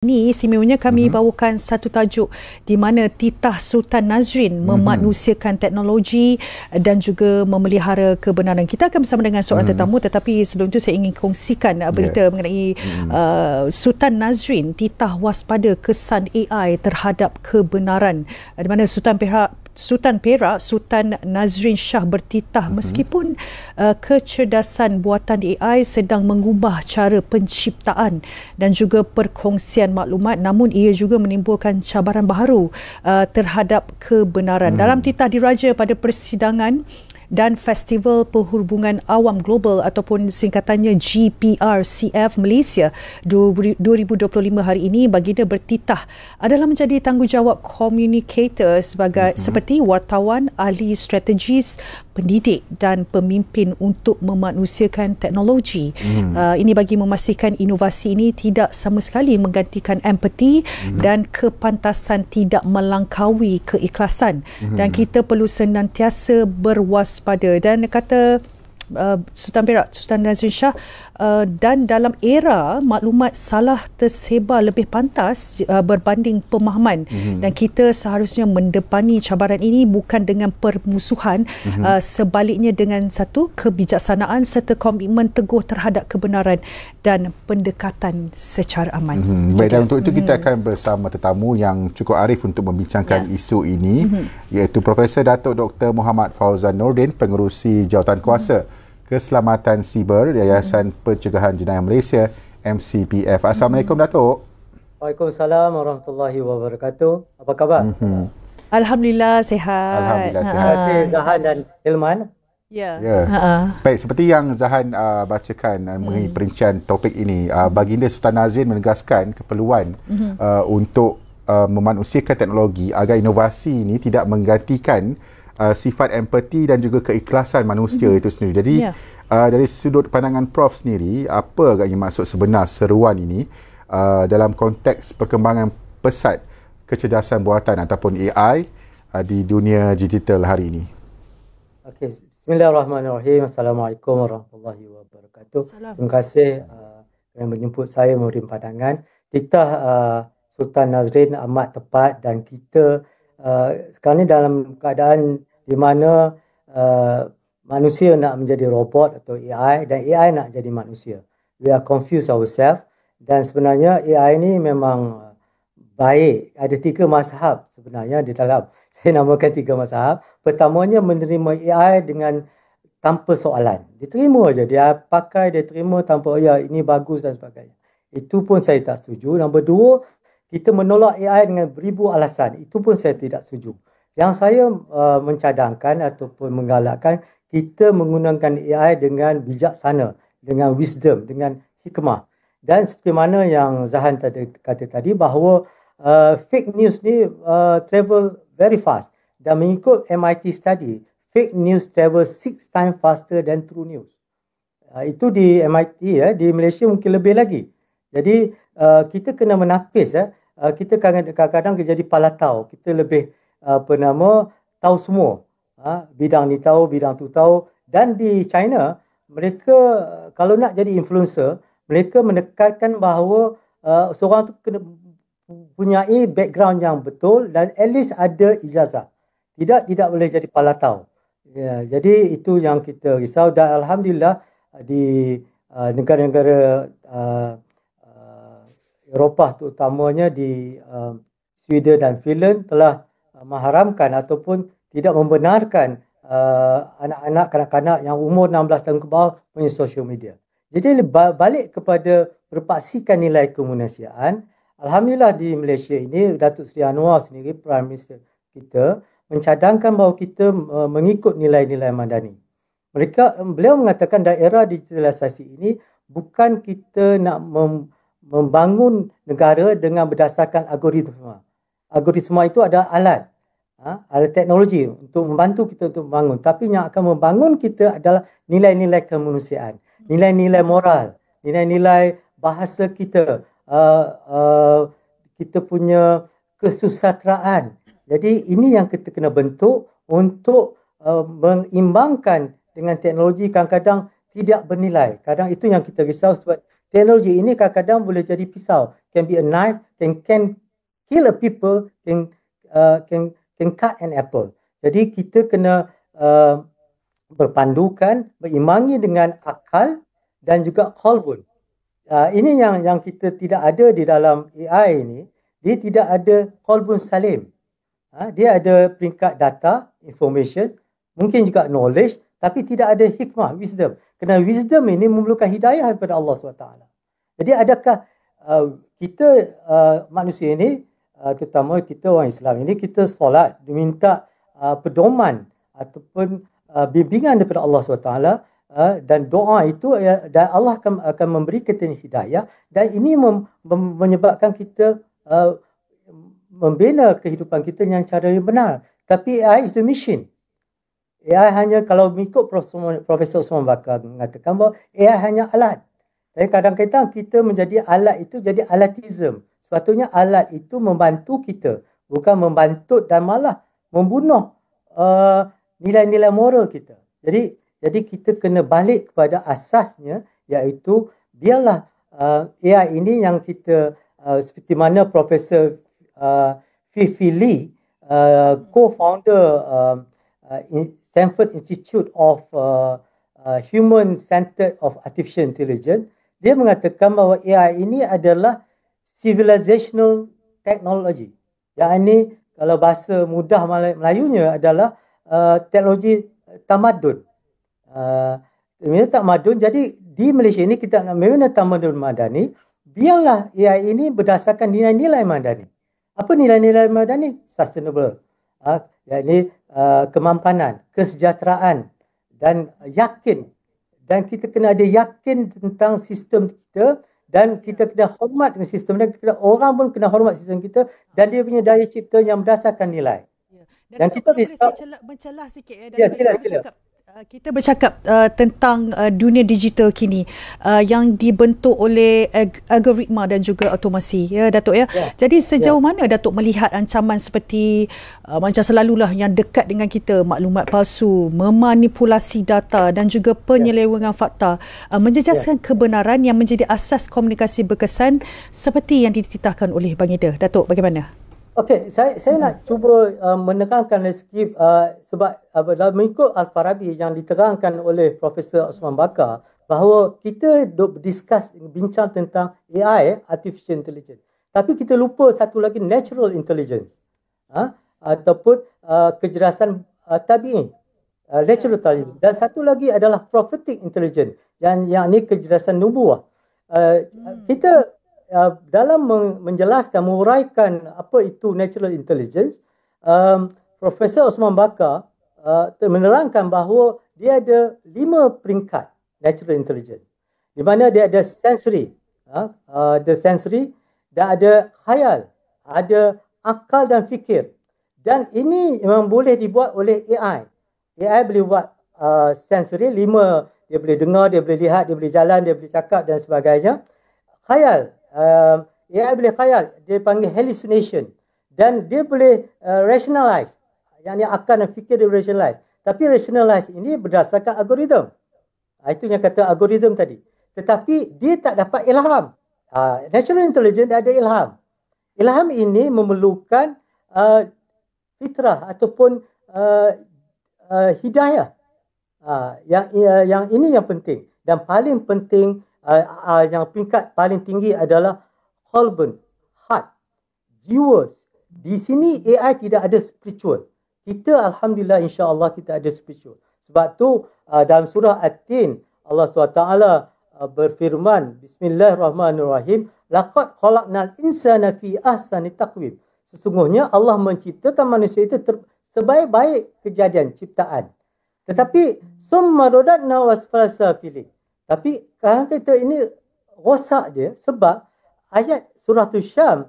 Ini istimewanya kami bawakan satu tajuk di mana titah Sultan Nazrin memanusiakan teknologi dan juga memelihara kebenaran. Kita akan bersama dengan seorang tetamu, tetapi sebelum itu saya ingin kongsikan berita mengenai Sultan Nazrin, titah waspada kesan AI terhadap kebenaran, di mana Sultan Perak, Sultan Nazrin Shah bertitah meskipun kecerdasan buatan AI sedang mengubah cara penciptaan dan juga perkongsian maklumat, namun ia juga menimbulkan cabaran baru terhadap kebenaran. Dalam titah diraja pada persidangan dan Festival Perhubungan Awam Global ataupun singkatannya GPRCF Malaysia 2025 hari ini, baginda bertitah adalah menjadi tanggungjawab komunikator seperti wartawan, ahli strategis, pendidik dan pemimpin untuk memanusiakan teknologi. Ini bagi memastikan inovasi ini tidak sama sekali menggantikan empati dan kepantasan tidak melangkaui keikhlasan, dan kita perlu senantiasa berwaspada. Dan kata Sultan Perak, Sultan Nazrin Shah, dan dalam era maklumat salah tersebar lebih pantas berbanding pemahaman, dan kita seharusnya mendepani cabaran ini bukan dengan permusuhan, sebaliknya dengan satu kebijaksanaan serta komitmen teguh terhadap kebenaran dan pendekatan secara aman. Baik, dan untuk itu kita akan bersama tetamu yang cukup arif untuk membincangkan isu ini, iaitu Profesor Datuk Dr. Muhammad Fauzan Nordin, Pengerusi Jawatan Kuasa Keselamatan Siber Yayasan Pencegahan Jenayah Malaysia MCPF. Assalamualaikum Datuk. Waalaikumsalam warahmatullahi wabarakatuh. Apa khabar? Alhamdulillah sihat. Alhamdulillah sihat. Terima kasih Zahan dan Hilman. Ya. Baik, seperti yang Zahan bacakan mengenai perincian topik ini, baginda Sultan Nazrin menegaskan keperluan untuk memanusiakan teknologi agar inovasi ini tidak menggantikan sifat empati dan juga keikhlasan manusia itu sendiri. Jadi dari sudut pandangan Prof sendiri, apa agaknya maksud sebenar seruan ini dalam konteks perkembangan pesat kecerdasan buatan ataupun AI di dunia digital hari ini? Okey, bismillahirrahmanirrahim. Assalamualaikum warahmatullahi wabarakatuh. Terima kasih yang menjemput saya memberi pandangan. Titah Sultan Nazrin amat tepat, dan kita sekarang ni dalam keadaan di mana manusia nak menjadi robot atau AI, dan AI nak jadi manusia. We are confused ourselves, dan sebenarnya AI ni memang baik. Ada 3 mazhab sebenarnya di dalam, saya namakan 3 mazhab. Pertamanya menerima AI dengan tanpa soalan. Dia terima je, dia pakai, dia terima tanpa ya ini bagus dan sebagainya. Itu pun saya tak setuju. Nombor 2, kita menolak AI dengan beribu alasan. Itu pun saya tidak setuju. Yang saya mencadangkan ataupun menggalakkan, kita menggunakan AI dengan bijaksana, dengan wisdom, dengan hikmah. Dan seperti mana yang Zahan kata tadi, bahawa fake news ni travel very fast. Dan mengikut MIT study, fake news travel 6 times faster than true news. Itu di MIT, di Malaysia mungkin lebih lagi. Jadi kita kena menapis, kita kadang-kadang jadi palatau. Kita lebih tahu semua. Bidang ni tahu, bidang tu tahu. Dan di China, mereka kalau nak jadi influencer, mereka menekankan bahawa seorang tu kena punyai background yang betul dan at least ada ijazah. Tidak boleh jadi palatau. Ya, jadi itu yang kita risau, dan alhamdulillah di negara-negara Eropah terutamanya di Sweden dan Finland telah mengharamkan ataupun tidak membenarkan anak-anak, kanak-kanak yang umur 16 tahun ke bawah punya social media. Jadi balik kepada berpaksikan nilai kemanusiaan, alhamdulillah di Malaysia ini Datuk Seri Anwar sendiri, Prime Minister kita, mencadangkan bahawa kita mengikut nilai-nilai madani. Beliau mengatakan daerah digitalisasi ini bukan kita nak membangun negara dengan berdasarkan algoritma. Algoritma itu ada alat teknologi untuk membantu kita untuk membangun. Tapi yang akan membangun kita adalah nilai-nilai kemanusiaan, nilai-nilai moral, nilai-nilai bahasa kita, kita punya kesusasteraan. Jadi ini yang kita kena bentuk untuk mengimbangkan dengan teknologi kadang-kadang tidak bernilai. Kadang itu yang kita risau, sebab teknologi ini kadang-kadang boleh jadi pisau. Can be a knife, can kill a people, can cut an apple. Jadi kita kena berpandukan, berimbangi dengan akal dan juga qalbun. Ini yang kita tidak ada di dalam AI ini. Dia tidak ada qalbun salim. Dia ada peringkat data, information, mungkin juga knowledge, tapi tidak ada hikmah, wisdom. Kerana wisdom ini memerlukan hidayah daripada Allah SWT. Jadi adakah kita manusia ini, terutama kita orang Islam ini, kita solat, diminta pedoman ataupun bimbingan daripada Allah SWT, dan doa itu dan Allah akan memberi kita hidayah, dan ini menyebabkan kita membina kehidupan kita yang cara yang benar. Tapi AI is the machine. AI hanya, kalau mengikut Profesor Osman Bakar mengatakan bahawa AI hanya alat. Tapi kadang-kadang kita menjadi alat itu jadi alatism. Sepatutnya alat itu membantu kita, bukan membantu dan malah membunuh nilai-nilai moral kita. Jadi kita kena balik kepada asasnya, iaitu biarlah AI ini yang kita seperti mana Profesor Fifi Lee, co-founder Stanford Institute of Human Centered of Artificial Intelligence, dia mengatakan bahawa AI ini adalah civilizational technology. Yang ini kalau bahasa mudah Melayunya adalah teknologi tamadun. Tamadun. Jadi di Malaysia ini kita nak membina tamadun madani, biarlah AI ini berdasarkan nilai-nilai madani. Apa nilai-nilai madani? Sustainable. Yakni kemampanan, kesejahteraan dan yakin. Dan kita kena ada yakin tentang sistem kita, dan kita kena hormat dengan sistem, dan orang pun kena hormat sistem kita, dan dia punya daya cipta yang berdasarkan nilai. Dan kita bisa mencelah sikit kita bercakap tentang dunia digital kini yang dibentuk oleh algoritma dan juga automasi, ya Datuk, ya. Jadi sejauh mana Datuk melihat ancaman seperti macam selalulah yang dekat dengan kita, maklumat palsu, memanipulasi data dan juga penyelewengan fakta, menjejaskan kebenaran yang menjadi asas komunikasi berkesan seperti yang dititahkan oleh Bang Ida. Datuk, bagaimana? Okey, saya nak cuba menerangkan sikit sebab mengikut Al-Farabi yang diterangkan oleh Profesor Osman Bakar, bahawa kita bincang tentang AI, Artificial Intelligence. Tapi kita lupa satu lagi, Natural Intelligence. Ataupun kecerdasan tabi'i, Natural Intelligence. Dan satu lagi adalah Prophetic Intelligence, yang ini kecerdasan nubuah. Kita dalam menjelaskan, menguraikan apa itu natural intelligence, Profesor Osman Bakar menerangkan bahawa dia ada 5 peringkat natural intelligence, di mana dia ada sensory, ada sensory, dan ada khayal, ada akal dan fikir. Dan ini memang boleh dibuat oleh AI. AI boleh buat sensory, 5, dia boleh dengar, dia boleh lihat, dia boleh jalan, dia boleh cakap dan sebagainya. Khayal, AI boleh khayal, dia panggil hallucination, dan dia boleh rationalize, yang ni akal dan fikir dia rationalize. Tapi rationalize ini berdasarkan algoritma. Itu yang kata algoritma tadi. Tetapi dia tak dapat ilham. Natural intelligence dia ada ilham. Ilham ini memerlukan fitrah ataupun hidayah. Yang ini yang penting, dan paling penting. Yang peringkat paling tinggi adalah qalbun, heart, jiwa. Di sini AI tidak ada spiritual. Kita alhamdulillah, insya-Allah kita ada spiritual. Sebab tu dalam surah At-Tin Allah SWT berfirman, Bismillahirrahmanirrahim, laqad khalaqnal insana fi ahsani taqwim. Sesungguhnya Allah menciptakan manusia itu sebaik-baik kejadian ciptaan. Tetapi summa radadna wasfala safilin. Tapi kadang kita ini rosak dia, sebab ayat surah Syam,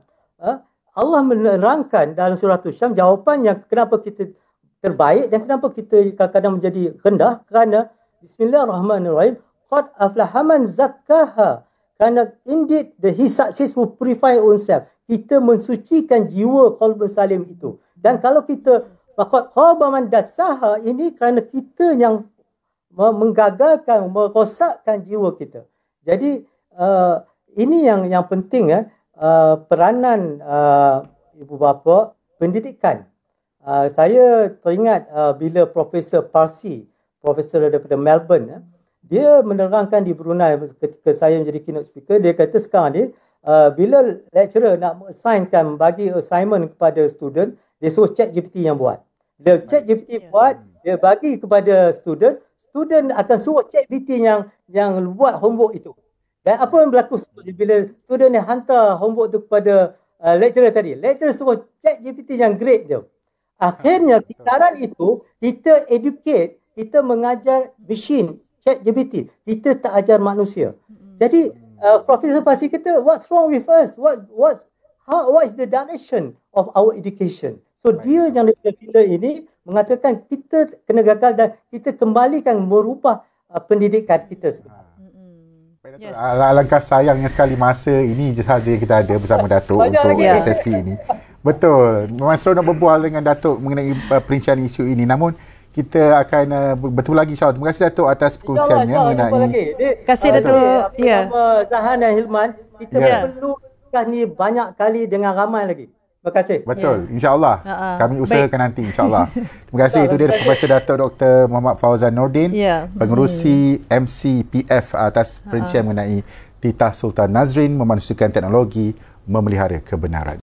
Allah menerangkan dalam surah Syam jawapan yang kenapa kita terbaik dan kenapa kita kadang-kadang menjadi rendah, kerana Bismillahirrahmanirrahim, qad aflaha man zakkaha, kerana indeed his success will purify oneself. Kita mensucikan jiwa qalbun salim itu. Dan kalau kita qad khaba man dassaha, ini kerana kita yang menggagalkan, merosakkan jiwa kita. Jadi ini yang penting peranan ibu bapa pendidikan. Saya teringat bila Profesor Parsi, profesor daripada Melbourne, dia menerangkan di Brunei ketika saya menjadi keynote speaker, dia kata sekarang ni bila lecturer nak assignkan, bagi assignment kepada student, dia suruh ChatGPT yang buat. Dia ChatGPT buat, dia bagi kepada student akan suruh ChatGPT yang buat homework itu. Dan apa yang berlaku bila student yang hantar homework itu kepada lecturer tadi, lecturer suruh ChatGPT yang grade dia. Akhirnya kitaran itu kita educate, kita mengajar machine ChatGPT, kita tak ajar manusia. Jadi Profesor Parsi kata, what's wrong with us? What is the direction of our education? So dia yang daripada ini mengatakan kita kena gagal dan kita kembalikan merubah pendidikan kita sebenarnya. Yes. Alangkah sayangnya sekali masa ini sahaja yang kita ada bersama Datuk untuk sesi ini. Betul. Memang seru nak berbual dengan Datuk mengenai perincian isu ini. Namun kita akan bertemu lagi insyaAllah. Terima kasih Datuk atas perkongsiannya mengenai. Terima kasih Datuk. Nama Zahan dan Hilman, kita perlu ni banyak kali dengan ramai lagi. Terima kasih. Betul. InsyaAllah. Kami usahakan nanti insyaAllah. Terima kasih. Itu dia Profesor Datuk Dr. Muhammad Fauzan Nordin, pengerusi MCPF atas perincian mengenai titah Sultan Nazrin memanusiakan teknologi memelihara kebenaran.